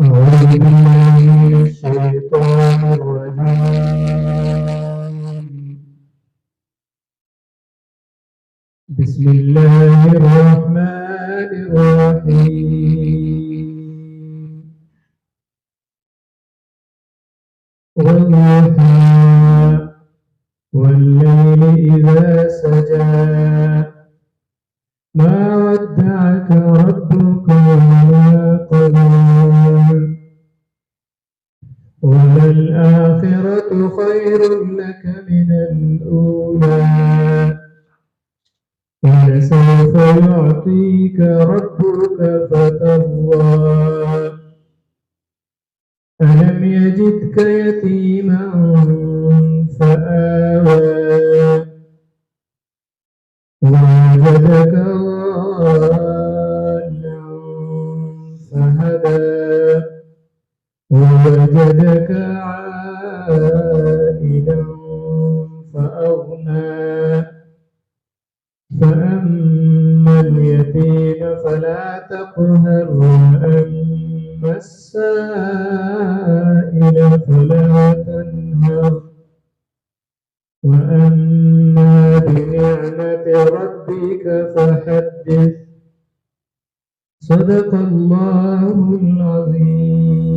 أعوذ بالله من الشيطان الرجيم. بسم الله الرحمن الرحيم. والضحى والليل إذا سجى ما ودعك ربك وما قلى وللآخرة خير لك من الأولى ولسوف يعطيك ربك فترضى ألم يجدك يتيما فآوى ووجدك ضالا فهدى ووجدك عائلا فأغنى فأما اليتيم فلا تقهر وأما السائل فلا تنهر وأما بنعمة ربك فحدث صدق الله العظيم.